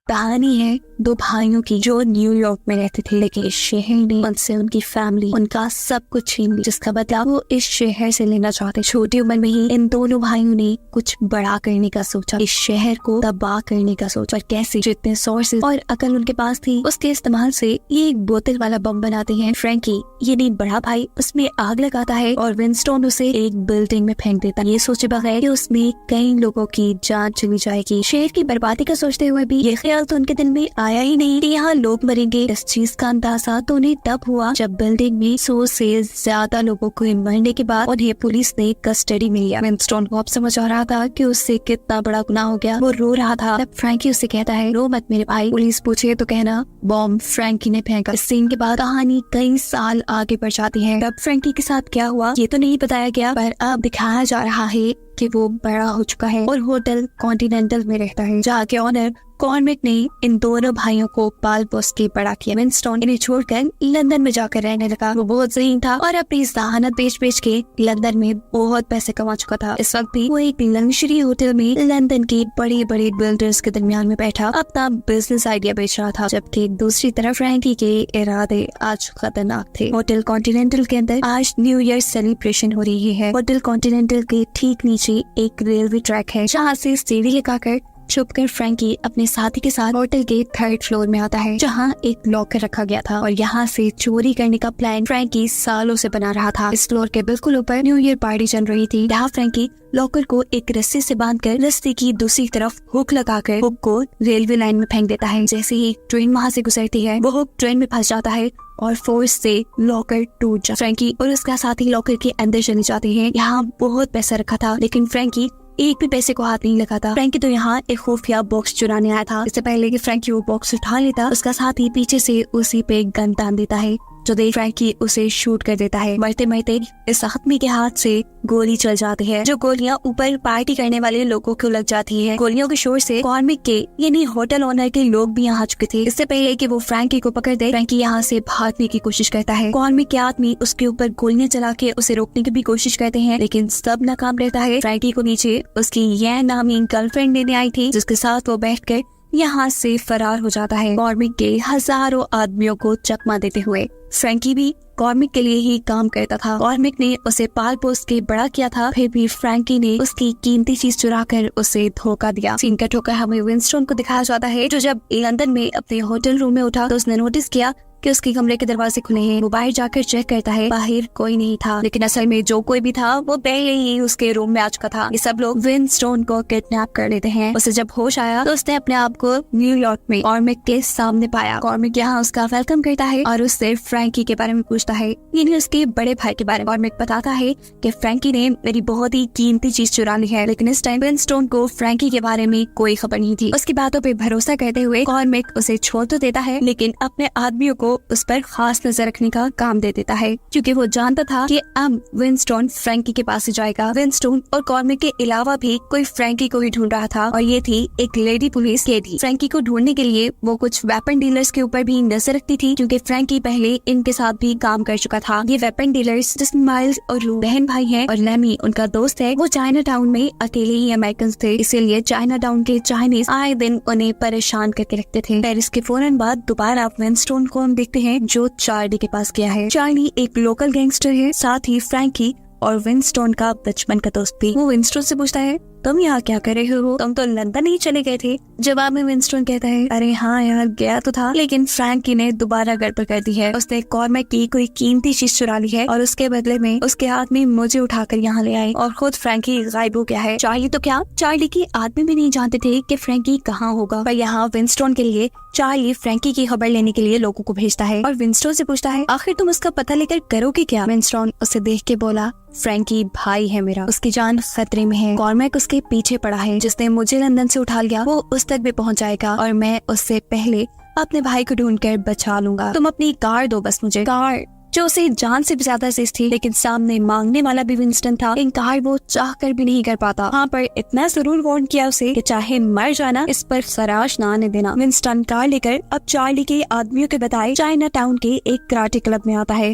कहानी है दो भाइयों की जो न्यूयॉर्क में रहते थे, लेकिन इस शहर ने उनसे उनकी फैमिली, उनका सब कुछ छीन लिया, जिसका बदला वो इस शहर से लेना चाहते। छोटी उम्र में ही इन दोनों भाइयों ने कुछ बड़ा करने का सोचा, इस शहर को तबाह करने का सोचा। और कैसे? जितने सोर्सेज और अकल उनके पास थी उसके इस्तेमाल से ये एक बोतल वाला बम बनाते हैं। फ्रैंकी यानी बड़ा भाई उसमें आग लगाता है और विंस्टन उसे एक बिल्डिंग में फेंक देता है, ये सोचे बगैर कि उसमें कई लोगों की जान चली जाएगी। शहर की बर्बादी का सोचते हुए भी ये ख्याल तो उनके दिल में आया ही नहीं कि यहाँ लोग मरेंगे। इस चीज का अंदाजा तो उन्हें तब हुआ जब बिल्डिंग में 100 से ज्यादा लोगों को मरने के बाद उन्हें पुलिस ने कस्टडी में लिया। विंस्टन को अब समझ आ रहा था कि उससे कितना बड़ा गुनाह हो गया। वो रो रहा था। तब फ्रैंकी उससे कहता है, रो मत मेरे भाई, पुलिस पूछे तो कहना बॉम्ब फ्रैंकी ने फेंका। इस सीन के बाद कहानी कई साल आगे बढ़ जाती है। तब फ्रैंकी के साथ क्या हुआ ये तो नहीं बताया गया, पर अब दिखाया जा रहा है कि वो बड़ा हो चुका है और होटल कॉन्टिनेंटल में रहता है, जहाँ के ऑनर कॉर्मिक ने इन दोनों भाइयों को पाल पोस के बड़ा किया। विंस्टन इन्हें छोड़कर लंदन में जाकर रहने लगा। वो बहुत ज़हीन था और अपनी जहानत बेच के लंदन में बहुत पैसे कमा चुका था। इस वक्त भी वो एक लग्जरी होटल में लंदन के बड़े बड़े बिल्डर्स के दरमियान में बैठा अपना बिजनेस आइडिया बेच रहा था, जबकि दूसरी तरफ फ्रैंकी के इरादे आज खतरनाक थे। होटल कॉन्टिनेंटल के अंदर आज न्यू ईयर सेलिब्रेशन हो रही है। होटल कॉन्टिनेंटल के ठीक नीचे एक रेलवे ट्रैक है, जहाँ से सीढ़ी लगाकर छुपकर फ्रैंकी अपने साथी के साथ होटल के 3rd फ्लोर में आता है, जहाँ एक लॉकर रखा गया था और यहाँ से चोरी करने का प्लान फ्रैंकी सालों से बना रहा था। इस फ्लोर के बिल्कुल ऊपर न्यू ईयर पार्टी चल रही थी। यहाँ फ्रैंकी लॉकर को एक रस्सी से बांधकर रस्ते की दूसरी तरफ हुक लगाकर हुक को रेलवे लाइन में फेंक देता है। जैसे ही ट्रेन वहाँ से गुजरती है वो हुक ट्रेन में फंस जाता है और फोर्स से लॉकर टूट जाता है। फ्रैंकी और उसका साथी लॉकर के अंदर चले जाते हैं। यहाँ बहुत पैसा रखा था, लेकिन फ्रैंकी एक भी पैसे को हाथ नहीं लगाता। फ्रैंकी तो यहाँ एक खुफिया बॉक्स चुराने आया था। इससे पहले कि फ्रैंकी वो बॉक्स उठा लेता, उसका साथी पीछे से उसी पे गन तान देता है, जो देख फ्रैंकी उसे शूट कर देता है। मरते मरते इस आदमी के हाथ से गोली चल जाती है, जो गोलियां ऊपर पार्टी करने वाले लोगों को लग जाती है। गोलियों के शोर से कॉर्मिक के यानी होटल ओनर के लोग भी यहाँ आ चुके थे। इससे पहले कि वो फ्रैंकी को पकड़ दे, फ्रैंकी यहाँ से भागने की कोशिश करता है। कॉर्मिक के आदमी उसके ऊपर गोलियां चला के उसे रोकने की भी कोशिश करते हैं, लेकिन सब नाकाम रहता है। फ्रैंकी को नीचे उसकी यह नामी गर्लफ्रेंड लेने आई थी, जिसके साथ वो बैठकर यहाँ से फरार हो जाता है, कॉर्मिक के हजारों आदमियों को चकमा देते हुए। फ्रैंकी भी कॉर्मिक के लिए ही काम करता था। कॉर्मिक ने उसे पाल पोस के बड़ा किया था, फिर भी फ्रैंकी ने उसकी कीमती चीज चुरा कर उसे धोखा दिया। सीन कट होकर हमें विंस्टन को दिखाया जाता है, जो जब लंदन में अपने होटल रूम में उठा तो उसने नोटिस किया कि उसके कमरे के दरवाजे खुले हैं। वो बाहर जाकर चेक करता है, बाहर कोई नहीं था, लेकिन असल में जो कोई भी था वो पहले ही उसके रूम में आ चुका था। ये सब लोग विंस्टन को किडनैप कर लेते हैं। उसे जब होश आया तो उसने अपने आप को न्यूयॉर्क में कॉर्मिक के सामने पाया। कॉर्मिक यहाँ उसका वेलकम करता है और उससे फ्रैंकी के बारे में पूछता है, यानी उसके बड़े भाई के बारे में। कॉर्मिक बताता है कि फ्रैंकी ने मेरी बहुत ही कीमती चीज चुरा ली है, लेकिन इस टाइम विंस्टन को फ्रैंकी के बारे में कोई खबर नहीं थी। उसकी बातों पे भरोसा करते हुए कॉर्मिक उसे छोड़ तो देता है, लेकिन अपने आदमियों को उस पर खास नजर रखने का काम दे देता है, क्योंकि वो जानता था कि अब विंस्टन फ्रैंकी के पास ही जाएगा। विंस्टन और कॉर्मिक के अलावा भी कोई फ्रैंकी को ही ढूंढ रहा था, और ये थी एक लेडी पुलिस केडी। फ्रैंकी को ढूंढने के लिए वो कुछ वेपन डीलर्स के ऊपर भी नजर रखती थी, क्योंकि फ्रैंकी पहले इनके साथ भी काम कर चुका था। ये वेपन डीलर्स, जिसमें माइल्स और रू बहन भाई हैं और लेमी उनका दोस्त है, वो चाइना टाउन में अकेले ही अमेरिकन थे, इसीलिए चाइना टाउन के चाइनीज आए दिन उन्हें परेशान करके रखते थे। पेरिस के फौरन बाद दोबारा विंस्टन को हम देखते हैं, जो चार्ली के पास गया है। चार्ली एक लोकल गैंगस्टर है, साथ ही फ्रैंकी और विंस्टन का बचपन का दोस्त भी। वो विंस्टन से पूछता है, तुम यहाँ क्या कर रहे हो? तुम तो लंदन ही चले गए थे। जवाब में विंस्टन कहता है, अरे हाँ यार गया तो था, लेकिन फ्रैंकी ने दोबारा गड़बड़ कर दी है। उसने कॉर्मिक की कोई कीमती चीज चुरा ली है और उसके बदले में उसके आदमी मुझे उठाकर यहाँ ले आए और खुद फ्रैंकी गायब हो गया है। चार्ली तो क्या, चार्ली के आदमी भी नहीं जानते थे कि फ्रैंकी कहाँ होगा, पर यहाँ विंस्टन के लिए चार्ली फ्रैंकी की खबर लेने के लिए लोगों को भेजता है और विंस्टन से पूछता है, आखिर तुम उसका पता लेकर करोगे क्या? विंस्टन उसे देख के बोला, फ्रैंकी भाई है मेरा, उसकी जान खतरे में है। कॉर्मिक उसके पीछे पड़ा है, जिसने मुझे लंदन से उठा लिया वो उस तक भी पहुंच जाएगा और मैं उससे पहले अपने भाई को ढूंढकर बचा लूंगा। तुम अपनी कार दो बस मुझे। कार जो उसे जान से भी ज्यादा अजीज थी, लेकिन सामने मांगने वाला भी विंस्टन था। इनकार वो चाह कर भी नहीं कर पाता। हाँ, पर इतना जरूर वार्न किया उसे कि चाहे मर जाना, इस पर खराश ना आने देना। विंस्टन कार लेकर अब चार्ली के आदमियों के बताए चाइना टाउन के एक कराटे क्लब में आता है।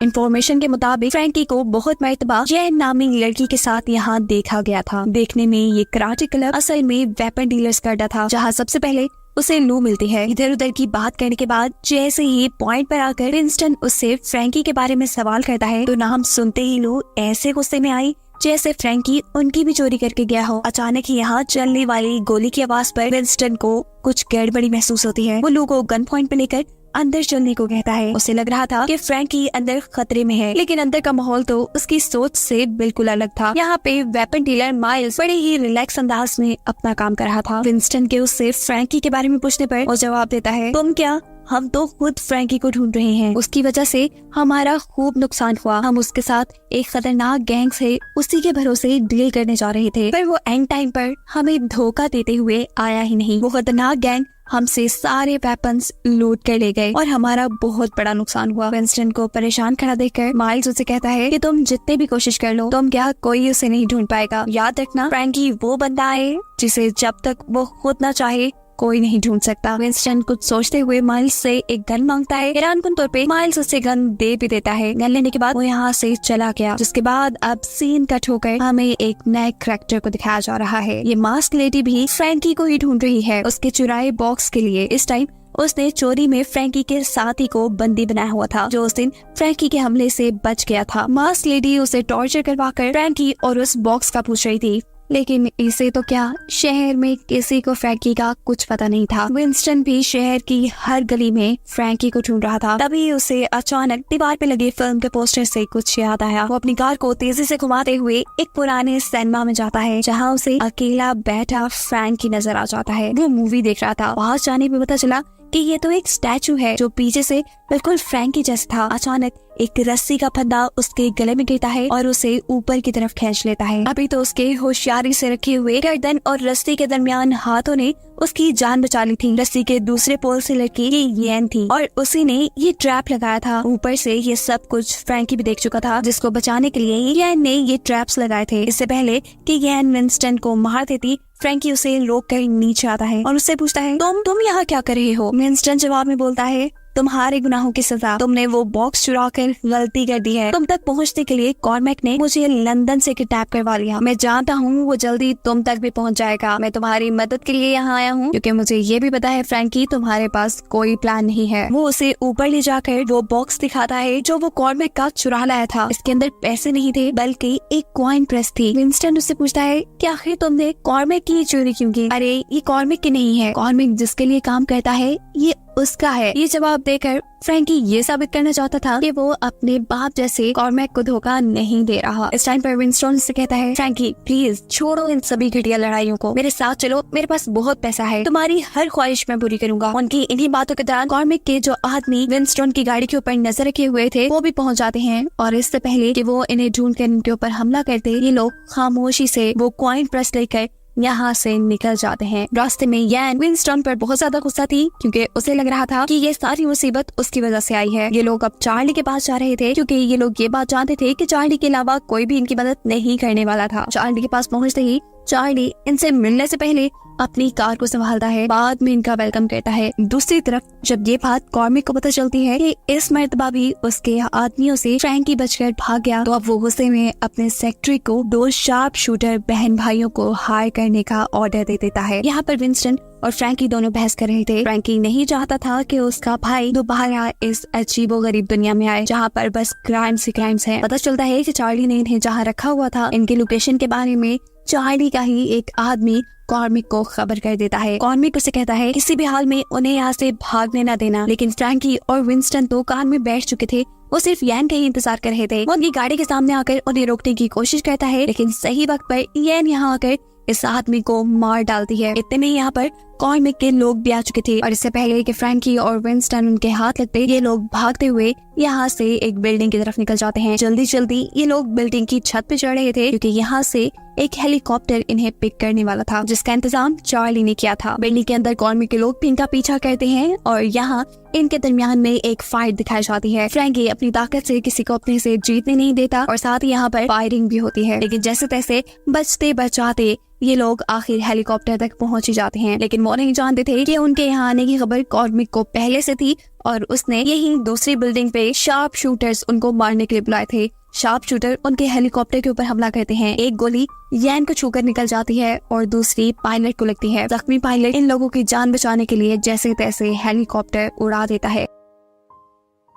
इंफॉर्मेशन के मुताबिक फ्रैंकी को बहुत मर्तबा जैन नामी लड़की के साथ यहाँ देखा गया था। देखने में ये कराटे क्लब असल में वेपन डीलर्स का अड्डा था, जहाँ सबसे पहले उसे लू मिलती है। इधर उधर की बात करने के बाद जैसे ही पॉइंट पर आकर विंस्टन उससे फ्रैंकी के बारे में सवाल करता है तो नाम सुनते ही लू ऐसे गुस्से में आई जैसे फ्रैंकी उनकी भी चोरी करके गया हो। अचानक ही यहाँ चलने वाली गोली की आवाज पर विंस्टन को कुछ गड़बड़ी महसूस होती है। वो लू को गन पॉइंट पे लेकर अंदर चलने को कहता है। उसे लग रहा था कि फ्रैंकी अंदर खतरे में है, लेकिन अंदर का माहौल तो उसकी सोच से बिल्कुल अलग था। यहाँ पे वेपन डीलर माइल्स बड़े ही रिलैक्स अंदाज में अपना काम कर रहा था। विंस्टन के उससे फ्रैंकी के बारे में पूछने पर वो जवाब देता है, तुम क्या, हम तो खुद फ्रैंकी को ढूंढ रहे हैं। उसकी वजह से हमारा खूब नुकसान हुआ। हम उसके साथ एक खतरनाक गैंग से उसी के भरोसे डील करने जा रहे थे, पर वो एंड टाइम पर हमें धोखा देते हुए आया ही नहीं। वो खतरनाक गैंग हमसे सारे वेपन्स लूट कर ले गए और हमारा बहुत बड़ा नुकसान हुआ। विंस्टन को परेशान खड़ा देखकर माइल्स उसे कहता है कि तुम जितने भी कोशिश कर लो, तुम क्या, कोई उसे नहीं ढूंढ पाएगा। याद रखना, फ्रैंकी वो बंदा है जिसे जब तक वो खुद ना चाहे कोई नहीं ढूंढ सकता। विंस्टन कुछ सोचते हुए माइल्स से एक गन मांगता है। हैरानकुन तौर पे माइल्स उसे गन दे भी देता है। गन लेने के बाद वो यहाँ से चला गया, जिसके बाद अब सीन कट होकर हमें एक नए कैरेक्टर को दिखाया जा रहा है। ये मास्क लेडी भी फ्रैंकी को ही ढूंढ रही है उसके चुराए बॉक्स के लिए। इस टाइम उसने चोरी में फ्रैंकी के साथी को बंदी बनाया हुआ था, जो उस दिन फ्रैंकी के हमले से बच गया था। मास्क लेडी उसे टॉर्चर करवाकर फ्रैंकी और उस बॉक्स का पूछ रही थी, लेकिन इसे तो क्या, शहर में किसी को फ्रैंकी का कुछ पता नहीं था। विंस्टन भी शहर की हर गली में फ्रैंकी को ढूंढ रहा था। तभी उसे अचानक दीवार पे लगे फिल्म के पोस्टर से कुछ याद आया। वो अपनी कार को तेजी से घुमाते हुए एक पुराने सिनेमा में जाता है, जहाँ उसे अकेला बैठा फ्रैंकी नजर आ जाता है। वो मूवी देख रहा था। वहाँ जाने पे पता चला कि ये तो एक स्टैचू है जो पीछे से बिल्कुल फ्रैंकी जैसा था। अचानक एक रस्सी का फंदा उसके गले में गिरता है और उसे ऊपर की तरफ खींच लेता है। अभी तो उसके होशियारी से रखे हुए गर्दन और रस्सी के दरमियान हाथों ने उसकी जान बचा ली थी। रस्सी के दूसरे पोल से लड़की ये येन थी और उसी ने ये ट्रैप लगाया था। ऊपर से ये सब कुछ फ्रैंकी भी देख चुका था, जिसको बचाने के लिए येन ने ये ट्रैप्स लगाए थे। इससे पहले कि येन विंस्टन को मार देती, फ्रैंकी उसे रोक कर नीचे आता है और उससे पूछता है, तुम यहाँ क्या कर रहे हो? विंस्टन जवाब में बोलता है, तुम्हारे गुनाहों की सजा, तुमने वो बॉक्स चुरा कर गलती कर दी है। तुम तक पहुंचने के लिए कॉर्मेक ने मुझे लंदन से किडनैप करवा लिया। मैं जानता हूँ वो जल्दी तुम तक भी पहुंच जाएगा। मैं तुम्हारी मदद के लिए यहाँ आया हूँ, क्योंकि मुझे ये भी पता है फ्रैंकी, तुम्हारे पास कोई प्लान नहीं है। वो उसे ऊपर ले जाकर वो बॉक्स दिखाता है जो वो कॉर्मेक का चुरा लाया था। इसके अंदर पैसे नहीं थे, बल्कि एक कॉइन प्रेस थी। विंस्टन उससे पूछता है कि आखिर तुमने कॉर्मेक की चोरी क्यों की? अरे ये कॉर्मेक की नहीं है, कॉर्मेक जिसके लिए काम करता है ये उसका है। ये जवाब देकर फ्रैंकी ये साबित करना चाहता था कि वो अपने बाप जैसे कॉर्मेक को धोखा नहीं दे रहा। इस टाइम पर विंस्टन से कहता है, फ्रैंकी प्लीज छोड़ो इन सभी घटिया लड़ाइयों को, मेरे साथ चलो, मेरे पास बहुत पैसा है, तुम्हारी हर ख्वाहिश मैं पूरी करूंगा। उनकी इन्हीं बातों के दौरान कॉर्मेक के जो आदमी विंस्टन की गाड़ी के ऊपर नजर रखे हुए थे वो भी पहुंच जाते हैं और इससे पहले कि वो इन्हें ढूंढ कर इनके ऊपर हमला करते, ये लोग खामोशी से वो कॉइन प्रेस लेकर यहाँ से निकल जाते हैं। रास्ते में येन विंस्टन पर बहुत ज्यादा गुस्सा थी, क्योंकि उसे लग रहा था कि ये सारी मुसीबत उसकी वजह से आई है। ये लोग अब चार्ली के पास जा रहे थे, क्योंकि ये लोग ये बात जानते थे कि चार्ली के अलावा कोई भी इनकी मदद नहीं करने वाला था। चार्ली के पास पहुँचते ही चार्ली इनसे मिलने से पहले अपनी कार को संभालता है, बाद में इनका वेलकम करता है। दूसरी तरफ जब ये बात कॉर्मेक को पता चलती है कि इस मर्तबा भी उसके आदमियों से फ्रैंकी बचकर भाग गया, तो अब वो गुस्से में अपने सेक्रेटरी को 2 शार्प शूटर बहन भाइयों को हायर करने का ऑर्डर दे देता है। यहाँ पर विंस्टन और फ्रैंकी दोनों बहस कर रहे थे। फ्रैंकी नहीं चाहता था कि उसका भाई दोबारा इस अजीबोगरीब दुनिया में आए, जहाँ पर बस क्राइम्स ही क्राइम्स हैं। पता चलता है कि चार्ली ने इन्हें जहाँ रखा हुआ था, इनकी लोकेशन के बारे में चार्ली का ही एक आदमी कॉर्मेक को खबर कर देता है। कॉर्मेक उसे कहता है किसी भी हाल में उन्हें यहाँ से भागने न देना, लेकिन फ्रैंकी और विंस्टन तो कार में बैठ चुके थे, वो सिर्फ येन का ही इंतजार कर रहे थे। वो उनकी गाड़ी के सामने आकर उन्हें रोकने की कोशिश करता है, लेकिन सही वक्त पर येन यहाँ आकर इस आदमी को मार डालती है। इतने में यहाँ पर कॉर्मेक के लोग भी आ चुके थे और इससे पहले कि फ्रैंकी और विंस्टन उनके हाथ लगते, ये लोग भागते हुए यहाँ से एक बिल्डिंग की तरफ निकल जाते हैं। जल्दी जल्दी ये लोग बिल्डिंग की छत पे चढ़ रहे थे, क्योंकि यहाँ से एक हेलीकॉप्टर इन्हें पिक करने वाला था, जिसका इंतजाम चार्ली ने किया था। बिल्डिंग के अंदर कॉर्मेक के लोग भी इनका पीछा करते हैं और यहाँ इनके दरमियान में एक फाइट दिखाई जाती है। फ्रैंकी अपनी ताकत से किसी को अपने से जीतने नहीं देता और साथ ही यहाँ पर फायरिंग भी होती है, लेकिन जैसे तैसे बचते बचाते ये लोग आखिर हेलीकॉप्टर तक पहुंच ही जाते हैं। लेकिन वो वो नहीं जानते थे कि उनके यहाँ आने की खबर कॉर्मिक को पहले से थी और उसने यही दूसरी बिल्डिंग पे शार्प शूटर्स उनको मारने के लिए बुलाए थे। शार्प शूटर उनके हेलीकॉप्टर के ऊपर हमला करते हैं। एक गोली यैन को छूकर निकल जाती है और दूसरी पायलट को लगती है। जख्मी पायलट इन लोगों की जान बचाने के लिए जैसे तैसे हेलीकॉप्टर उड़ा देता है।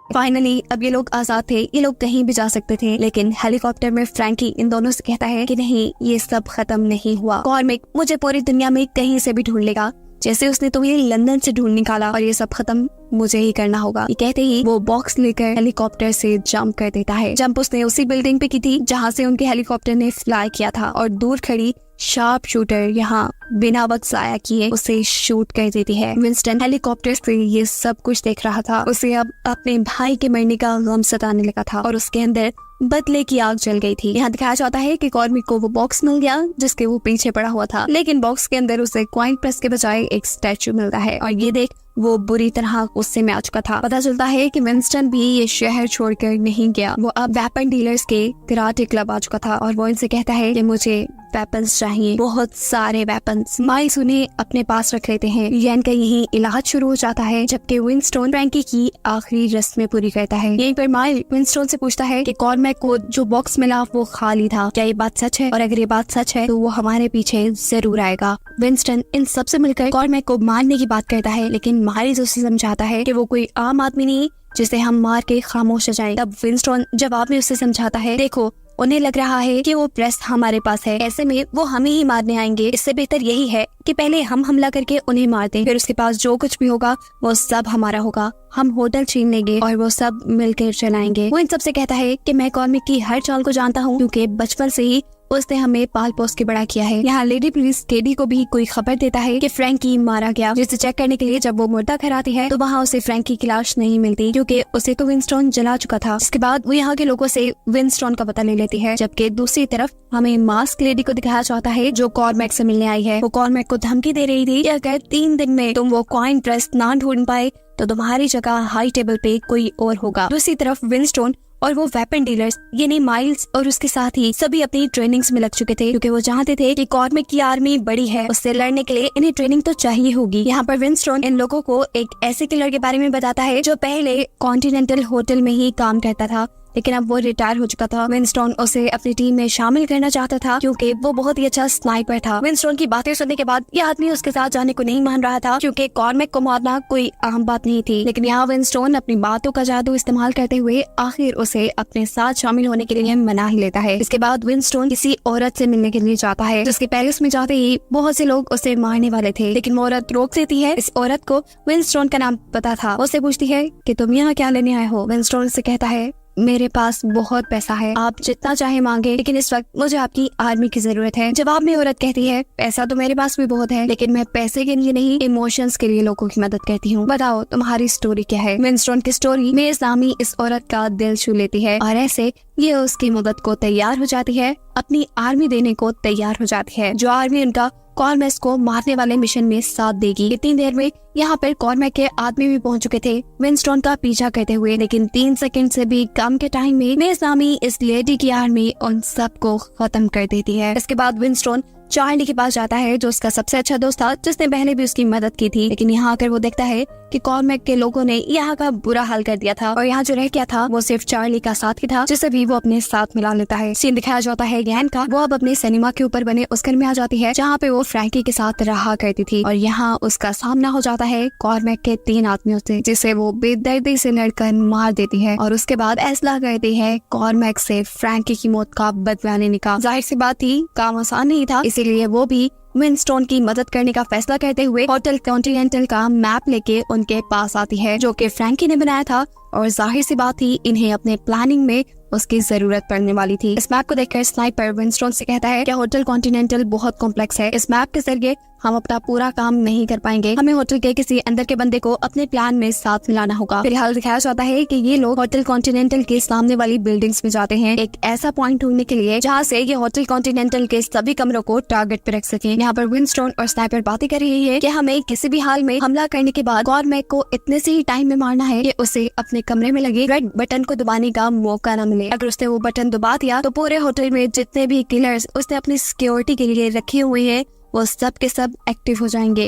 फाइनली अब ये लोग आजाद थे, ये लोग कहीं भी जा सकते थे, लेकिन हेलीकॉप्टर में फ्रैंकी इन दोनों से कहता है कि नहीं, ये सब खत्म नहीं हुआ। कॉर्मिक मुझे पूरी दुनिया में कहीं से भी ढूंढ लेगा, जैसे उसने तुम्हें लंदन से ढूंढ निकाला, और ये सब खत्म मुझे ही करना होगा। ये कहते ही वो बॉक्स लेकर हेलीकॉप्टर से जंप कर देता है। जंप उसने उसी बिल्डिंग पे की थी जहाँ से उनके हेलीकॉप्टर ने फ्लाई किया था, और दूर खड़ी शार्प शूटर यहाँ बिना वक्त जाया किए उसे शूट कर देती है। विंस्टन हेलीकॉप्टर से ये सब कुछ देख रहा था। उसे अब अपने भाई के मरने का गम सताने लगा था और उसके अंदर बदले की आग जल गई थी। यहाँ दिखाया जाता है कि कॉर्मिक को वो बॉक्स मिल गया जिसके वो पीछे पड़ा हुआ था, लेकिन बॉक्स के अंदर उसे कॉइन प्रेस के बजाय एक स्टैचू मिलता है, और ये देख वो बुरी तरह गुस्से में आ चुका था। पता चलता है कि विंस्टन भी ये शहर छोड़कर नहीं गया। वो अब वेपन डीलर्स के कराटे क्लब आ चुका था और वो इनसे कहता है कि मुझे वेपन्स चाहिए, बहुत सारे वेपन्स। माइल्स उन्हें अपने पास रख लेते हैं। यैन का यही इलाज शुरू हो जाता है, जबकि विंस्टन फ्रैंकी की आखिरी रस्में पूरी करता है। यहीं पर माइल विंस्टन से पूछता है कि कॉर्मैक को जो बॉक्स मिला वो खाली था, क्या ये बात सच है? और अगर ये बात सच है तो वो हमारे पीछे जरूर आएगा। विंस्टन इन सब से मिलकर कॉर्मैक को मारने की बात करता है, लेकिन माइल्स उसे समझाता है कि वो कोई आम आदमी नहीं जिसे हम मार के खामोश हो जाएं। तब विंस्टन जवाब में उसे समझाता है, देखो उन्हें लग रहा है कि वो प्रेस हमारे पास है, ऐसे में वो हमें ही मारने आएंगे। इससे बेहतर यही है कि पहले हम हमला करके उन्हें मार दें, फिर उसके पास जो कुछ भी होगा वो सब हमारा होगा। हम होटल छीन लेंगे और वो सब मिलकर चलाएंगे। वो इन सबसे कहता है कि मैं कॉर्मिक की हर चाल को जानता हूँ, क्योंकि बचपन से ही उसने हमें पाल पोस के बड़ा किया है। यहाँ लेडी पुलिस केडी को भी कोई खबर देता है कि फ्रैंकी मारा गया, जिसे चेक करने के लिए जब वो मुर्दा घर आती है तो वहाँ उसे फ्रैंकी की लाश नहीं मिलती, क्योंकि उसे तो विंस्टन जला चुका था। इसके बाद वो यहाँ के लोगों से विंस्टन का पता ले लेती है, जबकि दूसरी तरफ हमें मास्क लेडी को दिखाया जाता है जो कॉर्मैक से मिलने आई है। वो कॉर्मैक को धमकी दे रही थी कि अगर 3 दिन में तुम वो कॉइन प्रेस ना ढूंढ पाए तो तुम्हारी जगह हाई टेबल पे कोई और होगा। दूसरी तरफ विंस्टन और वो वेपन डीलर्स यानी माइल्स और उसके साथ ही सभी अपनी ट्रेनिंग्स में लग चुके थे, क्योंकि वो जानते थे कि कॉर्मैक की आर्मी बड़ी है, उससे लड़ने के लिए इन्हें ट्रेनिंग तो चाहिए होगी। यहाँ पर विंस्टन इन लोगों को एक ऐसे किलर के बारे में बताता है जो पहले कॉन्टिनेंटल होटल में ही काम करता था, लेकिन अब वो रिटायर हो चुका था। विंस्टन उसे अपनी टीम में शामिल करना चाहता था क्योंकि वो बहुत ही अच्छा स्नाइपर था। विंस्टन की बातें सुनने के बाद ये आदमी उसके साथ जाने को नहीं मान रहा था, क्योंकि कॉर्मैक को मारना कोई आम बात नहीं थी। लेकिन यहाँ विंस्टन अपनी बातों का जादू इस्तेमाल करते हुए आखिर उसे अपने साथ शामिल होने के लिए मना ही लेता है। इसके बाद विंस्टन किसी औरत से मिलने के लिए जाता है, जिसके पेरिस में जाते ही बहुत से लोग उसे मारने वाले थे, लेकिन वो औरत रोक देती है। इस औरत को विंस्टन का नाम पता था। उससे पूछती है कि तुम यहाँ क्या लेने आए हो? विंस्टन से कहता है, मेरे पास बहुत पैसा है, आप जितना चाहे मांगे, लेकिन इस वक्त मुझे आपकी आर्मी की जरूरत है। जवाब में औरत कहती है, पैसा तो मेरे पास भी बहुत है, लेकिन मैं पैसे के लिए नहीं, इमोशंस के लिए लोगों की मदद करती हूँ। बताओ तुम्हारी स्टोरी क्या है? विंस्टन की स्टोरी में इस्लामी इस औरत का दिल छू लेती है और ऐसे ये उसकी मदद को तैयार हो जाती है, अपनी आर्मी देने को तैयार हो जाती है, जो आर्मी उनका कॉर्मैक को मारने वाले मिशन में साथ देगी। इतनी देर में यहाँ पर कॉर्मैक के आदमी भी पहुंच चुके थे विंस्टन का पीछा करते हुए, लेकिन 3 सेकंड से भी कम के टाइम में इस्लामी इस लेडी की आर्मी उन सबको खत्म कर देती है। इसके बाद विंस्टन चार्ली के पास जाता है, जो उसका सबसे अच्छा दोस्त था, जिसने पहले भी उसकी मदद की थी, लेकिन यहाँ आकर वो देखता है कि कॉर्मैक के लोगों ने यहाँ का बुरा हाल कर दिया था और यहाँ जो रह गया था वो सिर्फ चार्ली का साथ ही था, जिसे भी वो अपने साथ मिला लेता है। सीन दिखाया जाता है यैन का। वो अब अपने सिनेमा के ऊपर बने उस घर में आ जाती है जहाँ पे वो फ्रैंकी के साथ रहा करती थी, और यहाँ उसका सामना हो जाता है कॉर्मैक के 3 आदमियों से, जिसे वो बेदर्दी से लड़कर मार देती है और उसके बाद फैसला करती है कॉर्मैक से फ्रैंकी की मौत का बदला लेने का। जाहिर सी बात थी, काम आसान नहीं था, इसीलिए वो भी विंस्टन की मदद करने का फैसला करते हुए होटल कॉन्टिनेंटल का मैप लेके उनके पास आती है, जो कि फ्रैंकी ने बनाया था, और जाहिर सी बात थी इन्हें अपने प्लानिंग में उसकी जरूरत पड़ने वाली थी। इस मैप को देखकर स्नाइपर विंस्टन से कहता है कि होटल कॉन्टिनेंटल बहुत कॉम्प्लेक्स है, इस मैप के जरिए हम अपना पूरा काम नहीं कर पाएंगे, हमें होटल के किसी अंदर के बंदे को अपने प्लान में साथ मिलाना होगा। फिलहाल दिखाया जाता है कि ये लोग होटल कॉन्टिनेंटल के सामने वाली बिल्डिंग्स में जाते हैं, एक ऐसा पॉइंट ढूंढने के लिए जहाँ से ये होटल कॉन्टिनेंटल के सभी कमरों को टारगेट पे रख सके। यहाँ पर विंस्टन और स्नाइपर बातें कर रही है कि हमें किसी भी हाल में हमला करने के बाद कॉर्मैक को इतने से ही टाइम में मारना है कि उसे अपने कमरे में लगे रेड बटन को दबाने का मौका न मिले। अगर उसने वो बटन दबा दिया तो पूरे होटल में जितने भी किलर्स उसने अपनी सिक्योरिटी के लिए रखे हुए हैं वो सब के सब एक्टिव हो जाएंगे।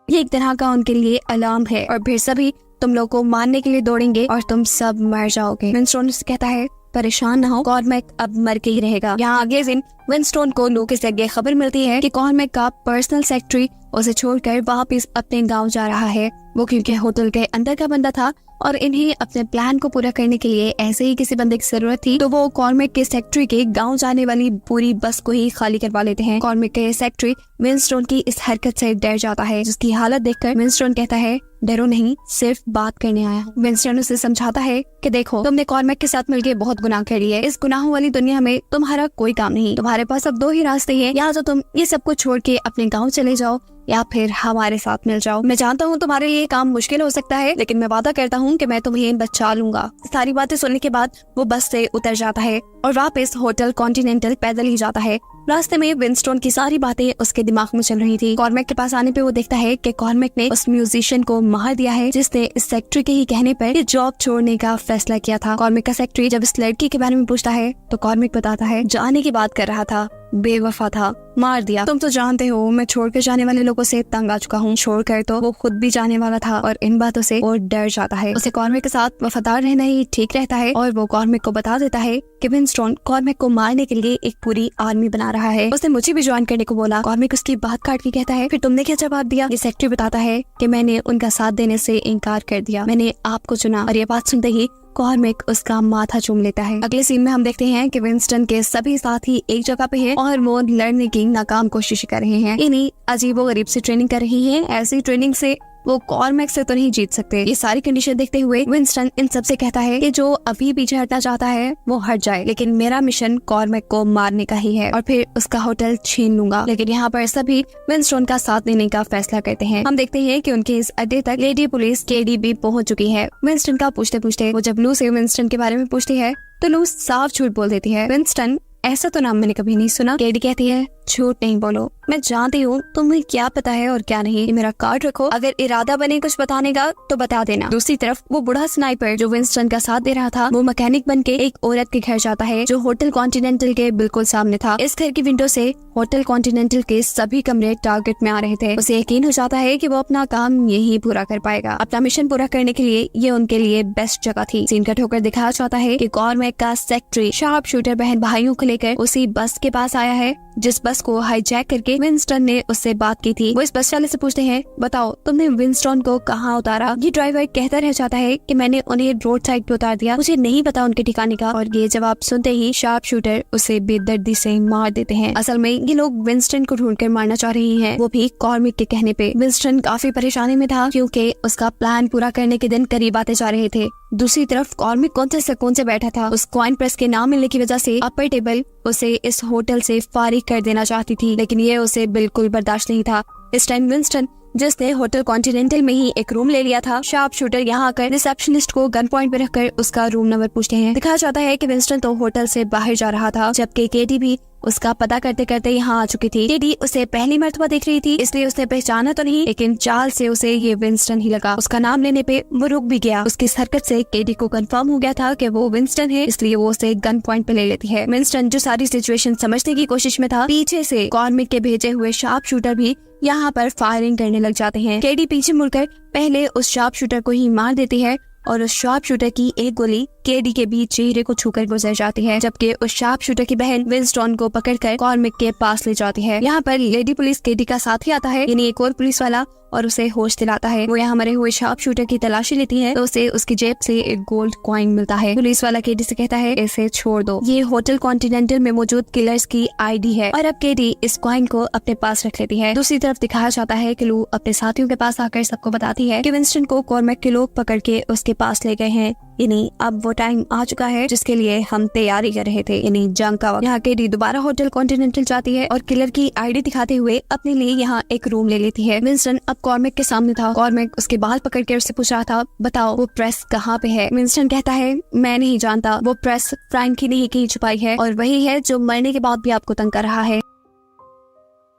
ये एक तरह का उनके लिए अलार्म है और फिर सभी तुम लोग को मारने के लिए दौड़ेंगे और तुम सब मर जाओगे। विंस्टन उससे कहता है परेशान ना हो, कॉर्मैक अब मर के ही रहेगा। यहाँ अगले दिन विंस्टन को लोकेस से आगे खबर मिलती है कि कॉर्मैक का पर्सनल सेक्रेटरी उसे छोड़कर वापस अपने गांव जा रहा है। वो क्योंकि होटल के अंदर का बंदा था और इन्हें अपने प्लान को पूरा करने के लिए ऐसे ही किसी बंदे की जरूरत थी, तो वो कॉर्मैक के सेक्रेटरी के गांव जाने वाली पूरी बस को ही खाली करवा लेते हैं। कॉर्मैक के सेक्रेटरी विंस्टन की इस हरकत से डर जाता है, जिसकी हालत देखकर विंस्टन कहता है डरो नहीं, सिर्फ बात करने आया हूँ। विंस्टन उसे समझाता है कि देखो तुमने कॉर्मैक के साथ मिलकर बहुत गुनाह कर लिया है। इस गुनाहों वाली दुनिया में तुम्हारा कोई काम नहीं। तुम्हारे पास अब दो ही रास्ते हैं, या तो तुम ये सब कुछ छोड़ के अपने गाँव चले जाओ या फिर हमारे साथ मिल जाओ। मैं जानता हूँ तुम्हारे लिए काम मुश्किल हो सकता है, लेकिन मैं वादा करता हूँ कि मैं तुम्हें बचा लूंगा। सारी बातें सुनने के बाद वो बस से उतर जाता है और वापस होटल कॉन्टिनेंटल पैदल ही जाता है। रास्ते में विंस्टन की सारी बातें उसके दिमाग में चल रही थी। कॉर्मैक के पास आने पे वो देखता है कि कॉर्मैक ने उस म्यूजिशियन को मार दिया है जिसने इस सेक्रेटरी के ही कहने पर ये जॉब छोड़ने का फैसला किया था। कॉर्मैक का सेक्रेटरी जब इस लड़की के बारे में पूछता है तो कॉर्मैक बताता है जाने की बात कर रहा था, बेवफा था, मार दिया। तुम तो जानते हो मैं छोड़कर जाने वाले लोगों से तंग आ चुका हूँ। छोड़कर तो वो खुद भी जाने वाला था और इन बातों से वो डर जाता है। उसे कॉर्मैक के साथ वफादार रहना ही ठीक रहता है और वो कॉर्मैक को बता देता है कि विंस्टन कॉर्मैक को मारने के लिए एक पूरी आर्मी बना रहा है। उसने मुझे भी ज्वाइन करने को बोला। कॉर्मैक उसकी बात काट के कहता है फिर तुमने क्या जवाब दिया? ये सेक्रेटरी बताता है कि मैंने उनका साथ देने से इनकार कर दिया, मैंने आपको चुना। और ये बात सुनते ही कॉर्मैक उसका माथा चूम लेता है। अगले सीन में हम देखते हैं कि विंस्टन के सभी साथी एक जगह पे हैं और वो लड़ने की नाकाम कोशिश कर रहे हैं। इन्हीं अजीबोगरीब से ट्रेनिंग कर रही हैं। ऐसी ट्रेनिंग से वो कॉर्मैक से तो नहीं जीत सकते। ये सारी कंडीशन देखते हुए विंस्टन इन सब से कहता है कि जो अभी पीछे हटना चाहता है वो हट जाए, लेकिन मेरा मिशन कॉर्मैक को मारने का ही है और फिर उसका होटल छीन लूंगा। लेकिन यहाँ पर सभी विंस्टन का साथ देने का फैसला करते हैं। हम देखते हैं कि उनके इस अड्डे तक लेडी पुलिस केडी भी पहुंच चुकी है। विंस्टन का पूछते पूछते वो जब लू से विंस्टन के बारे में पूछती है तो लू साफ झूठ बोल देती है। विंस्टन ऐसा तो नाम मैंने कभी नहीं सुना। केडी कहती है झूठ नहीं बोलो, मैं जानती हूँ तुम्हें क्या पता है और क्या नहीं। मेरा कार्ड रखो, अगर इरादा बने कुछ बताने का तो बता देना। दूसरी तरफ वो बूढ़ा स्नाइपर जो विंस्टन का साथ दे रहा था वो मैकेनिक बन के एक औरत के घर जाता है जो होटल कॉन्टिनेंटल के बिल्कुल सामने था। इस घर की विंडो से होटल कॉन्टिनेंटल के सभी कमरे टारगेट में आ रहे थे। उसे यकीन हो जाता है कि वो अपना काम यही पूरा कर पाएगा। अपना मिशन पूरा करने के लिए ये उनके लिए बेस्ट जगह थी। सीन कट होकर दिखाया जाता है कि कॉर्मैक का सेक्रेटरी शार्प शूटर बहन भाइयों को लेकर उसी बस के पास आया है जिस बस को हाईजैक करके विंस्टन ने उससे बात की थी। वो इस बस वाले से पूछते हैं बताओ तुमने विंस्टन को कहाँ उतारा? ये ड्राइवर कहता रह जाता है कि मैंने उन्हें रोड साइड पे उतार दिया, मुझे नहीं पता उनके ठिकाने का। और ये जवाब सुनते ही शार्प शूटर उसे बेदर्दी से मार देते हैं। असल में ये लोग विंस्टन को ढूंढकर मारना चाह रही हैं, वो भी कॉर्मैक के कहने पे। विंस्टन काफी परेशानी में था क्योंकि उसका प्लान पूरा करने के दिन करीब आते जा रहे थे। दूसरी तरफ कॉर्मैक कौन से सुकून से बैठा था। उस कॉइन प्रेस के ना मिलने की वजह से अपर टेबल उसे इस होटल से फारिग कर देना चाहती थी, लेकिन ये उसे बिल्कुल बर्दाश्त नहीं था। इस टाइम विंस्टन जिसने होटल कॉन्टिनेंटल में ही एक रूम ले लिया था, शार्प शूटर यहाँ आकर रिसेप्शनिस्ट को गन पॉइंट पे रखकर उसका रूम नंबर पूछते हैं। दिखाया जाता है कि विंस्टन तो होटल से बाहर जा रहा था, जबकि केटी भी उसका पता करते करते यहाँ आ चुकी थी। केटी उसे पहली मर्तबा देख रही थी इसलिए उसने पहचाना तो नहीं, लेकिन चाल से उसे ये विंस्टन ही लगा। उसका नाम लेने पे वो रुक भी गया। उसकी इस हरकत से केटी को कंफर्म हो गया था कि वो विंस्टन है, इसलिए वो उसे गन पॉइंट पे ले लेती है। विंस्टन जो सारी सिचुएशन समझने की कोशिश में था, पीछे से कॉर्मैक के भेजे हुए शार्प शूटर भी यहाँ पर फायरिंग करने लग जाते हैं। केटी पीछे मुड़कर पहले उस शार्प शूटर को ही मार देती है और उस शार्प शूटर की एक गोली केडी के बीच चेहरे को छूकर गुजर जाती है, जबकि उस शार्प शूटर की बहन विंस्टन को पकड़कर कॉर्मैक के पास ले जाती है। यहाँ पर लेडी पुलिस केडी का साथ ही आता है, यानी एक और पुलिस वाला, और उसे होश दिलाता है। वो यहाँ मरे हुए शार्प शूटर की तलाशी लेती है तो उसे उसकी जेब से एक गोल्ड कॉइन मिलता है। पुलिस वाला केडी से कहता है इसे छोड़ दो, ये होटल कॉन्टिनेंटल में मौजूद किलर्स की आईडी है। और अब केडी इस कॉइन को अपने पास रख लेती है। दूसरी तरफ दिखाया जाता है कि लू अपने साथियों के पास आकर सबको बताती है कि विंस्टन को कॉर्मैक के लोग पकड़ के उसके पास ले गए हैं, यानी अब वो टाइम आ चुका है जिसके लिए हम तैयारी कर रहे थे, यानी जंग का वक्त। यहाँ केडी दोबारा होटल कॉन्टिनेंटल जाती है और किलर की आईडी दिखाते हुए अपने लिए यहाँ एक रूम ले लेती है। विंस्टन अब कॉर्मैक के सामने था। कॉर्मैक उसके बाल पकड़ के उससे पूछ रहा था बताओ वो प्रेस कहाँ पे है? विंस्टन कहता है मैं नहीं जानता, वो प्रेस फ्रैंकी ने ही कहीं छुपाई है और वही है जो मरने के बाद भी आपको तंग कर रहा है।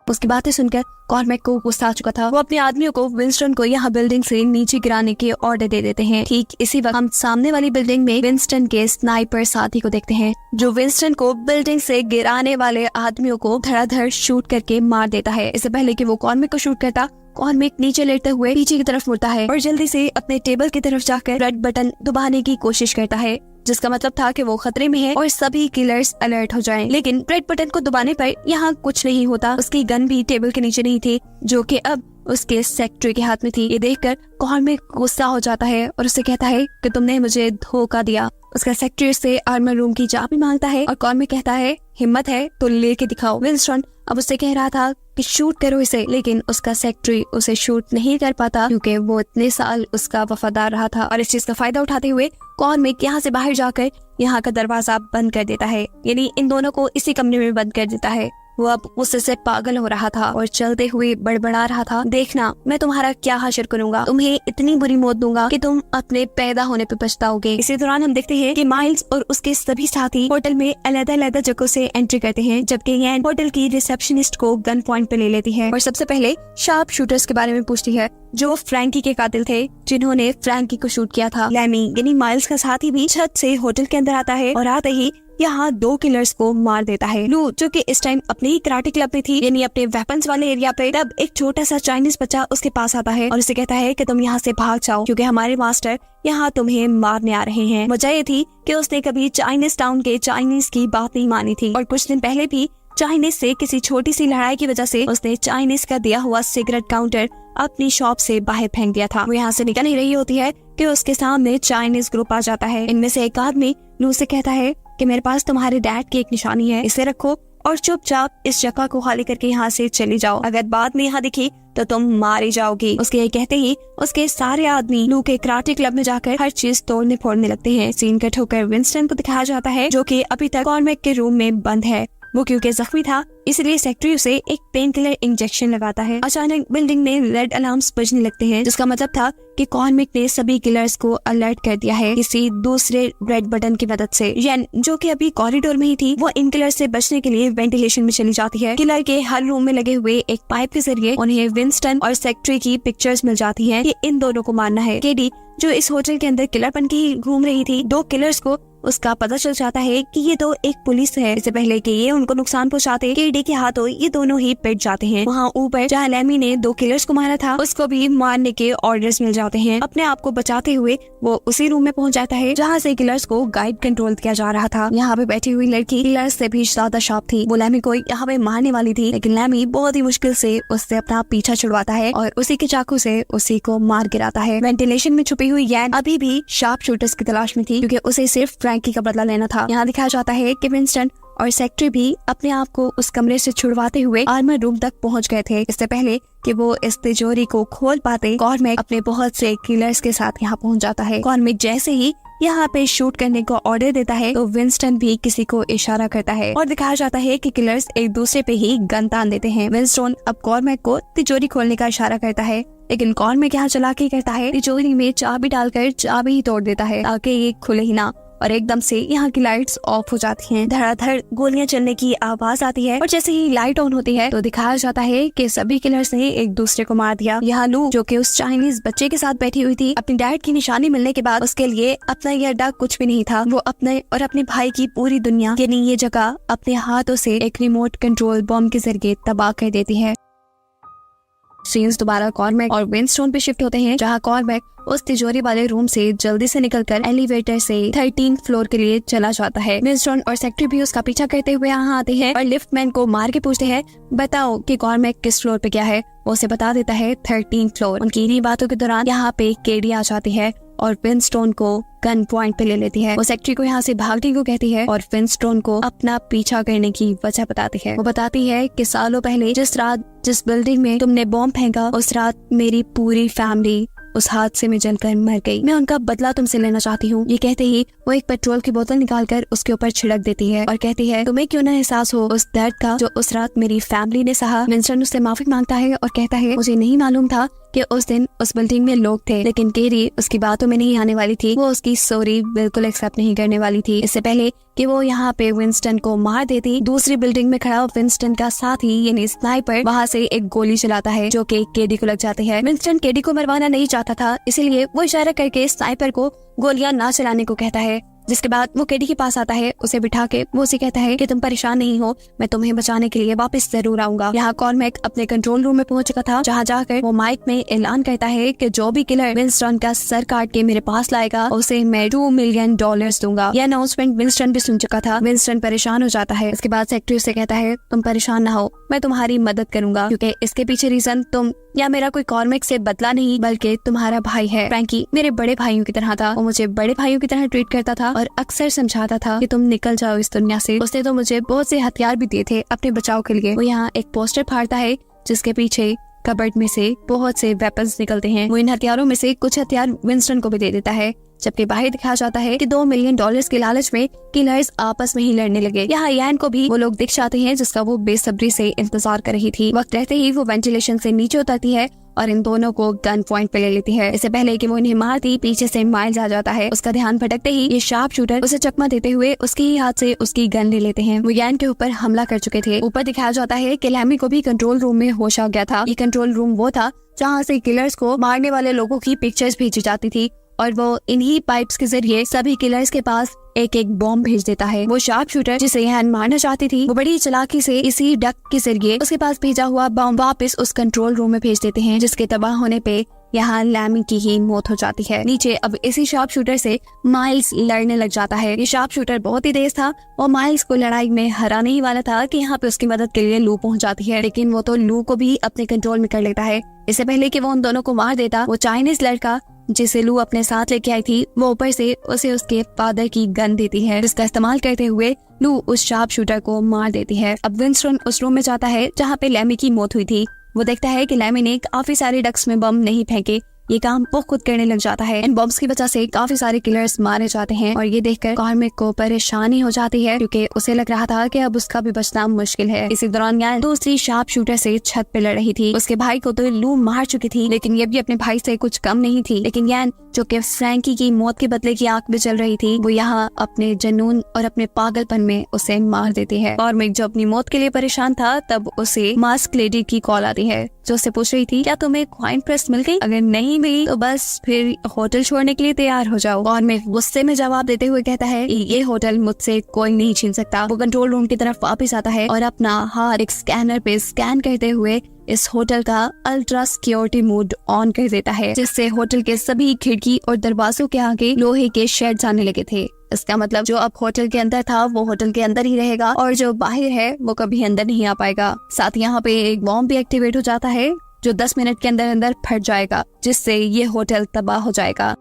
उसकी बातें सुनकर कॉर्मैक को गुस्सा आ चुका था। वो अपने आदमियों को विंस्टन को यहाँ बिल्डिंग से नीचे गिराने के ऑर्डर दे देते हैं। ठीक इसी वक्त हम सामने वाली बिल्डिंग में विंस्टन के स्नाइपर साथी को देखते हैं जो विंस्टन को बिल्डिंग से गिराने वाले आदमियों को धड़ाधड़ शूट करके मार देता है। इससे पहले कि वो कॉर्मैक को शूट करता, कॉर्मिक नीचे लेटते हुए पीछे की तरफ मुड़ता है और जल्दी से अपने टेबल की तरफ जाकर रेड बटन दबाने की कोशिश करता है, जिसका मतलब था कि वो खतरे में है और सभी किलर्स अलर्ट हो जाएं। लेकिन रेड बटन को दबाने पर यहाँ कुछ नहीं होता। उसकी गन भी टेबल के नीचे नहीं थी, जो कि अब उसके सेक्रेटरी के हाथ में थी। ये देखकर कॉर्मिक गुस्सा हो जाता है और उसे कहता है कि तुमने मुझे धोखा दिया। उसका सेक्रेटरी से आर्मर रूम की चाबी मांगता है और कॉर्मिक कहता है हिम्मत है तो लेके दिखाओ। विंस्टन अब उससे कह रहा था कि शूट करो इसे, लेकिन उसका सेक्रेटरी उसे शूट नहीं कर पाता क्योंकि वो इतने साल उसका वफादार रहा था। और इस चीज का फायदा उठाते हुए कॉर्मिक यहाँ से बाहर जाकर यहाँ का दरवाजा बंद कर देता है, यानी इन दोनों को इसी कमरे में बंद कर देता है। वो अब गुस्से से पागल हो रहा था और चलते हुए बड़बड़ा रहा था, देखना मैं तुम्हारा क्या हासिल करूंगा, तुम्हें इतनी बुरी मौत दूंगा कि तुम अपने पैदा होने पे पछताओगे। इसी दौरान हम देखते हैं कि माइल्स और उसके सभी साथी होटल में अलग-अलग जगहों से एंट्री करते हैं, जबकि यैन होटल की रिसेप्शनिस्ट को गन पॉइंट पे ले लेती है और सबसे पहले शार्प शूटर्स के बारे में पूछती है जो फ्रैंकी के कातिल थे, जिन्होंने फ्रैंकी को शूट किया था। लैमी यानी माइल्स का साथी भी छत से होटल के अंदर आता है और आते ही यहाँ 2 किलर्स को मार देता है। लू जो कि इस टाइम अपने ही कराटे क्लब में थी, यानी अपने वेपन्स वाले एरिया पे, तब एक छोटा सा चाइनीज बच्चा उसके पास आता है और उसे कहता है कि तुम यहाँ से भाग जाओ क्योंकि हमारे मास्टर यहाँ तुम्हें मारने आ रहे हैं। वजह ये थी कि उसने कभी चाइनीज टाउन के चाइनीज की बात नहीं मानी थी और कुछ दिन पहले भी चाइनीज से किसी छोटी सी लड़ाई की वजह से उसने चाइनीज का दिया हुआ सिगरेट काउंटर अपनी शॉप से बाहर फेंक दिया था। वो यहाँ से निकल नहीं रही होती है कि उसके सामने चाइनीज ग्रुप आ जाता है। इनमें से एक आदमी लू से कहता है कि मेरे पास तुम्हारे डैड की एक निशानी है, इसे रखो और चुपचाप इस जगह को खाली करके यहाँ से चली जाओ, अगर बाद में यहाँ दिखी तो तुम मारी जाओगी। उसके ये कहते ही उसके सारे आदमी लू के कराटे क्लब में जाकर हर चीज तोड़ने फोड़ने लगते हैं। सीन कट होकर विंस्टन को दिखाया जाता है जो कि अभी तक कॉर्मिक के रूम में बंद है। वो क्योंकि जख्मी था इसलिए सेक्रेटरी उसे एक पेन किलर इंजेक्शन लगाता है। अचानक बिल्डिंग में रेड अलार्म्स बजने लगते हैं, जिसका मतलब था कि कॉर्मिक ने सभी किलर्स को अलर्ट कर दिया है किसी दूसरे रेड बटन की मदद से। येन जो कि अभी कॉरिडोर में ही थी, वो इन किलर से बचने के लिए वेंटिलेशन में चली जाती है। किलर के हर रूम में लगे हुए एक पाइप के जरिए उन्हें विंस्टन और सेक्रेटरी की पिक्चर्स मिल जाती है कि इन दोनों को मारना है। केडी जो इस होटल के अंदर किलर बन के ही घूम रही थी, 2 किलर्स को उसका पता चल जाता है कि ये तो एक पुलिस है। इससे पहले कि ये उनको नुकसान पहुंचाते, केडी के हाथों ये दोनों ही पिट जाते हैं। वहाँ ऊपर जहाँ लैमी ने 2 किलर्स को मारा था, उसको भी मारने के ऑर्डर्स मिल जाते हैं। अपने आप को बचाते हुए वो उसी रूम में पहुंच जाता है जहाँ से किलर्स को गाइड कंट्रोल किया जा रहा था। यहाँ पे बैठी हुई लड़की किलर्स से भी ज्यादा शार्प थी। वो लैमी को यहाँ पे मारने वाली थी, लेकिन लैमी बहुत ही मुश्किल से उससे अपना पीछा छुड़वाता है और उसी के चाकू से उसी को मार गिराता है। वेंटिलेशन में छुपी हुई यैन अभी भी शार्प शूटर्स की तलाश में थी क्योंकि उसे सिर्फ फ्रैंकी का बदला लेना था। यहाँ दिखाया जाता है कि विंस्टन और सेक्रेटरी भी अपने आप को उस कमरे से छुड़वाते हुए आर्मर रूम तक पहुंच गए थे। इससे पहले कि वो इस तिजोरी को खोल पाते, कॉर्मिक अपने बहुत से किलर्स के साथ यहाँ पहुंच जाता है। कॉर्मिक जैसे ही यहाँ पे शूट करने को ऑर्डर देता है तो विंस्टन भी किसी को इशारा करता है और दिखाया जाता है कि किलर्स एक दूसरे पे ही गन तान देते हैं। विंस्टन अब कॉर्मिक को तिजोरी खोलने का इशारा करता है, लेकिन कॉर्मिक यहाँ चालाकी करता है, तिजोरी में चाबी डालकर चाबी ही तोड़ देता है ताकि ये खुले ही ना। और एकदम से यहाँ की लाइट्स ऑफ हो जाती हैं। धड़ाधड़ गोलियां चलने की आवाज आती है और जैसे ही लाइट ऑन होती है तो दिखाया जाता है कि सभी किलर्स ने एक दूसरे को मार दिया। यहाँ लू जो कि उस चाइनीज बच्चे के साथ बैठी हुई थी, अपनी डैड की निशानी मिलने के बाद उसके लिए अपना यह अड्डा कुछ भी नहीं था। वो अपने और अपने भाई की पूरी दुनिया यानी ये जगह अपने हाथों से एक रिमोट कंट्रोल बॉम्ब के जरिए तबाह कर देती है। सीन्स दोबारा कॉर्मिक और विंस्टन पे शिफ्ट होते हैं, जहाँ कॉर्मिक उस तिजोरी वाले रूम से जल्दी से निकलकर एलिवेटर से 13th फ्लोर के लिए चला जाता है। विंस्टन और सेक्रेटरी भी उसका पीछा करते हुए यहाँ आते हैं और लिफ्टमैन को मार के पूछते हैं बताओ कि कॉर्मिक किस फ्लोर पे गया है। वो उसे बता देता है 13th फ्लोर। उनकी इन्हीं बातों के दौरान यहाँ पे केडी आ जाती है और विंस्टन को गन पॉइंट पे ले लेती है। वो सेक्रेटरी को यहाँ से भागने को कहती है और विंस्टन को अपना पीछा करने की वजह बताती है। वो बताती है कि सालों पहले जिस रात जिस बिल्डिंग में तुमने बॉम्ब फेंका, उस रात मेरी पूरी फैमिली उस हादसे में जलकर मर गई। मैं उनका बदला तुमसे लेना चाहती हूँ। ये कहते ही वो एक पेट्रोल की बोतल निकालकर उसके ऊपर छिड़क देती है और कहती है तुम्हें क्यों ना एहसास हो उस दर्द का जो उस रात मेरी फैमिली ने सहा। विंस्टन उससे माफी मांगता है और कहता है मुझे नहीं मालूम था कि उस दिन उस बिल्डिंग में लोग थे, लेकिन केडी उसकी बातों में नहीं आने वाली थी। वो उसकी सॉरी बिल्कुल एक्सेप्ट नहीं करने वाली थी। इससे पहले कि वो यहाँ पे विंस्टन को मार देती, दूसरी बिल्डिंग में खड़ा विंस्टन का साथी यानी स्नाइपर वहाँ से एक गोली चलाता है जो कि केडी को लग जाती है। विंस्टन केडी को मरवाना नहीं चाहता था, इसीलिए वो इशारा करके स्नाइपर को गोलियां ना चलाने को कहता है। जिसके बाद वो केडी के पास आता है, उसे बिठा के वो उसे कहता है कि तुम परेशान नहीं हो, मैं तुम्हें बचाने के लिए वापस जरूर आऊंगा। यहाँ कॉर्मेक अपने कंट्रोल रूम में पहुंच चुका था, जहाँ जाकर वो माइक में ऐलान करता है कि जो भी किलर विंस्टन का सर काट के मेरे पास लाएगा उसे मैं $2 मिलियन दूंगा। यह अनाउंसमेंट विंस्टन भी सुन चुका था। विंस्टन परेशान हो जाता है। इसके बाद सेक्रेटरी उसे कहता है तुम परेशान ना हो, मैं तुम्हारी मदद करूंगा, क्योंकि इसके पीछे रीजन तुम या मेरा कोई कॉर्मेक से बदला नहीं बल्कि तुम्हारा भाई है। फ्रैंकी मेरे बड़े भाइयों की तरह था, वो मुझे बड़े भाइयों की तरह ट्रीट करता था और अक्सर समझाता था कि तुम निकल जाओ इस दुनिया से। उसने तो मुझे बहुत से हथियार भी दिए थे अपने बचाव के लिए। वो यहाँ एक पोस्टर फाड़ता है जिसके पीछे कबर्ड में से बहुत से वेपन्स निकलते हैं। वो इन हथियारों में से कुछ हथियार विंस्टन को भी दे देता है, जबकि बाहर दिखाया जाता है कि $2 मिलियन के लालच में किलर्स आपस में ही लड़ने लगे। यहाँ यान को भी वो लोग दिख जाते हैं जिसका वो बेसब्री से इंतजार कर रही थी। वक्त रहते ही वो वेंटिलेशन से नीचे उतरती है और इन दोनों को गन पॉइंट पे ले लेती है। इससे पहले कि वो इन्हें मारती, पीछे से माइल्स आ जाता है। उसका ध्यान भटकते ही ये शार्प शूटर उसे चकमा देते हुए उसके ही हाथ से उसकी गन ले लेते हैं। वो यान के ऊपर हमला कर चुके थे। ऊपर दिखाया जाता है कि लैमी को भी कंट्रोल रूम में होश आ गया था। ये कंट्रोल रूम वो था जहाँ से किलर्स को मारने वाले लोगों की पिक्चर्स भेजी जाती थी और वो इन्हीं पाइप्स के जरिए सभी किलर्स के पास एक एक बॉम्ब भेज देता है। वो शार्प शूटर जिसे यहान मारना चाहती थी, वो बड़ी चालाकी से इसी डक के जरिए उसके पास भेजा हुआ बॉम्ब वापस उस कंट्रोल रूम में भेज देते हैं, जिसके तबाह होने पे यहाँ लैमी की ही मौत हो जाती है। नीचे अब इसी शार्प शूटर से माइल्स लड़ने लग जाता है। ये शार्प शूटर बहुत ही तेज था और माइल्स को लड़ाई में हराने ही वाला था कि यहाँ पे उसकी मदद के लिए लू पहुंच जाती है, लेकिन वो तो लू को भी अपने कंट्रोल में कर लेता है। इससे पहले कि वो उन दोनों को मार देता, वो चाइनीज लड़का जिसे लू अपने साथ लेके आई थी, वो ऊपर से उसे उसके फादर की गन देती है, जिसका इस्तेमाल करते हुए लू उस शार्प शूटर को मार देती है। अब विंस्टन उस रूम में जाता है जहाँ पे लैमी की मौत हुई थी। वो देखता है कि लैमी ने काफी सारे डक्स में बम नहीं फेंके, ये काम वो खुद करने लग जाता है। इन बॉम्ब्स की वजह से काफी सारे किलर्स मारे जाते हैं और ये देखकर कॉर्मेक को परेशानी हो जाती है, क्योंकि उसे लग रहा था कि अब उसका भी बचना मुश्किल है। इसी दौरान यान दूसरी शार्प शूटर से छत पे लड़ रही थी। उसके भाई को तो लू मार चुकी थी, लेकिन ये भी अपने भाई से कुछ कम नहीं थी। लेकिन यान जो कि फ्रैंकी की मौत के बदले की आंख में चल रही थी, वो यहाँ अपने जुनून और अपने पागलपन में उसे मार देती है। कॉर्मेक जो अपनी मौत के लिए परेशान था, तब उसे मास्क लेडी की कॉल आती है जो उससे पूछ रही थी क्या तुम्हें कॉइन प्रेस मिल गई? अगर नहीं मिली तो बस फिर होटल छोड़ने के लिए तैयार हो जाओ। कॉर्मेक गुस्से में जवाब देते हुए कहता है ये होटल मुझसे कोई नहीं छीन सकता। वो कंट्रोल रूम की तरफ वापस आता है और अपना हाथ एक स्कैनर पे स्कैन करते हुए इस होटल का अल्ट्रा सिक्योरिटी मोड ऑन कर देता है, जिससे होटल के सभी खिड़की और दरवाजों के आगे लोहे के शेड आने लगे थे। इसका मतलब जो अब होटल के अंदर था वो होटल के अंदर ही रहेगा और जो बाहर है वो कभी अंदर नहीं आ पाएगा। साथ यहाँ पे एक बॉम्ब भी एक्टिवेट हो जाता है जो 10 मिनट के अंदर अंदर फट जाएगा, जिससे ये होटल तबाह हो जाएगा।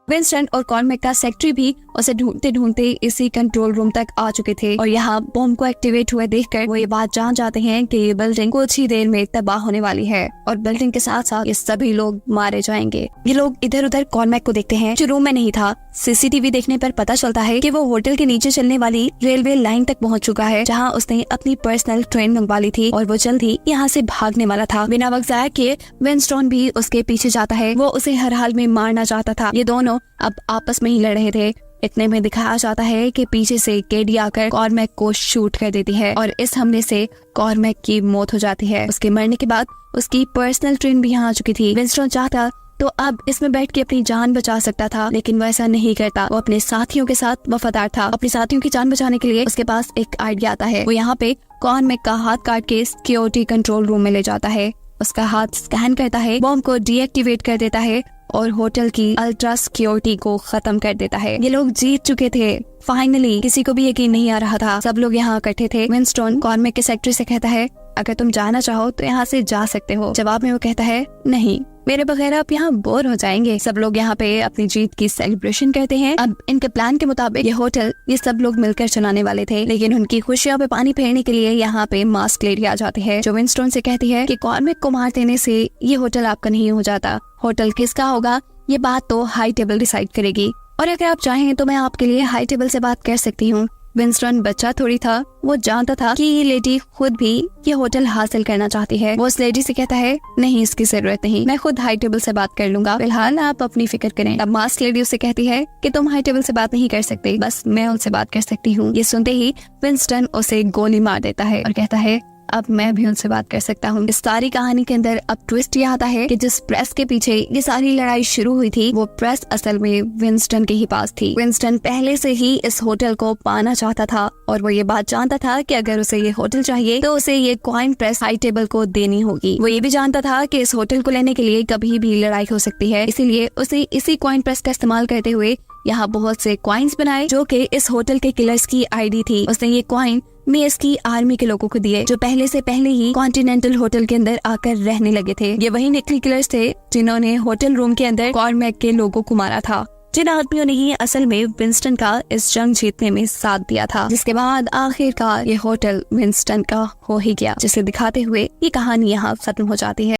विंस्टन और कॉर्मेक का सेक्रेटरी भी उसे ढूंढते ढूंढते इसी कंट्रोल रूम तक आ चुके थे और यहाँ बॉम्ब को एक्टिवेट हुए देखकर वो ये बात जान जाते हैं कि ये बिल्डिंग कुछ ही देर में तबाह होने वाली है और बिल्डिंग के साथ साथ ये सभी लोग मारे जाएंगे। ये लोग इधर उधर कॉर्मेक को देखते हैं जो रूम में नहीं था। सीसीटीवी देखने पर पता चलता है कि वो होटल के नीचे चलने वाली रेलवे लाइन तक पहुंच चुका है, जहां उसने अपनी पर्सनल ट्रेन मंगवा ली थी और वो जल्द ही यहाँ से भागने वाला था। बिना वक्त जाया किए विंस्टन भी उसके पीछे जाता है। वो उसे हर हाल में मारना चाहता था। ये दोनों अब आपस में ही लड़ रहे थे। इतने में दिखाया जाता है कि पीछे से केडी आकर कॉर्मेक को शूट कर देती है और इस हमले से कॉर्मेक की मौत हो जाती है। उसके मरने के बाद उसकी पर्सनल ट्रेन भी यहाँ आ चुकी थी। विंस्टन चाहता तो अब इसमें बैठ के अपनी जान बचा सकता था, लेकिन वो ऐसा नहीं करता। वो अपने साथियों के साथ वफादार था। अपने साथियों की जान बचाने के लिए उसके पास एक आइडिया आता है। वो यहाँ पे कॉर्मेक का हाथ काट के सिक्योरिटी कंट्रोल रूम में ले जाता है। उसका हाथ स्कैन करता है, बॉम्ब को डीएक्टिवेट कर देता है और होटल की अल्ट्रा सिक्योरिटी को खत्म कर देता है। ये लोग जीत चुके थे फाइनली। किसी को भी यकीन नहीं आ रहा था। सब लोग यहाँ इकट्ठे थे। विंस्टन कॉर्मेक के सेक्रेटरी से कहता है अगर तुम जाना चाहो तो यहाँ से जा सकते हो। जवाब में वो कहता है नहीं, मेरे बगैर आप यहाँ बोर हो जाएंगे। सब लोग यहाँ पे अपनी जीत की सेलिब्रेशन करते हैं। अब इनके प्लान के मुताबिक ये होटल ये सब लोग मिलकर चलाने वाले थे, लेकिन उनकी खुशियों पे पानी फेरने के लिए यहाँ पे मास्क लेडी आ जाती है जो विंस्टन से कहती है कि कॉर्मेक को मार देने से ये होटल आपका नहीं हो जाता। होटल किसका होगा ये बात तो हाई टेबल डिसाइड करेगी और अगर आप चाहें तो मैं आपके लिए हाई टेबल से बात कर सकती हूँ। विंस्टन बच्चा थोड़ी था, वो जानता था कि ये लेडी खुद भी ये होटल हासिल करना चाहती है। वो उस लेडी से कहता है नहीं, इसकी जरूरत नहीं, मैं खुद हाई टेबल से बात कर लूंगा, फिलहाल आप अपनी फिक्र करें। अब मास्क लेडी उसे कहती है कि तुम हाई टेबल से बात नहीं कर सकते, बस मैं उनसे बात कर सकती हूँ। ये सुनते ही विंस्टन उसे गोली मार देता है और कहता है अब मैं भी उनसे बात कर सकता हूँ। इस सारी कहानी के अंदर अब ट्विस्ट ये आता है कि जिस प्रेस के पीछे ये सारी लड़ाई शुरू हुई थी वो प्रेस असल में विंस्टन के ही पास थी। विंस्टन पहले से ही इस होटल को पाना चाहता था और वो ये बात जानता था कि अगर उसे ये होटल चाहिए तो उसे ये कॉइन प्रेस हाई टेबल को देनी होगी। वो ये भी जानता था कि इस होटल को लेने के लिए कभी भी लड़ाई हो सकती है, इसीलिए उसे इसी कॉइन प्रेस का इस्तेमाल करते हुए यहाँ बहुत से कॉइन्स बनाए जो कि इस होटल के किलर्स की आईडी थी। उसने ये कॉइन मेस की आर्मी के लोगों को दिए जो पहले से पहले ही कॉन्टिनेंटल होटल के अंदर आकर रहने लगे थे। ये वही नकली किलर्स थे जिन्होंने होटल रूम के अंदर कॉर्मैक के लोगों को मारा था, जिन आदमियों ने ही असल में विंस्टन का इस जंग जीतने में साथ दिया था, जिसके बाद आखिरकार ये होटल विंस्टन का हो ही गया, जिसे दिखाते हुए ये कहानी यहाँ खत्म हो जाती है।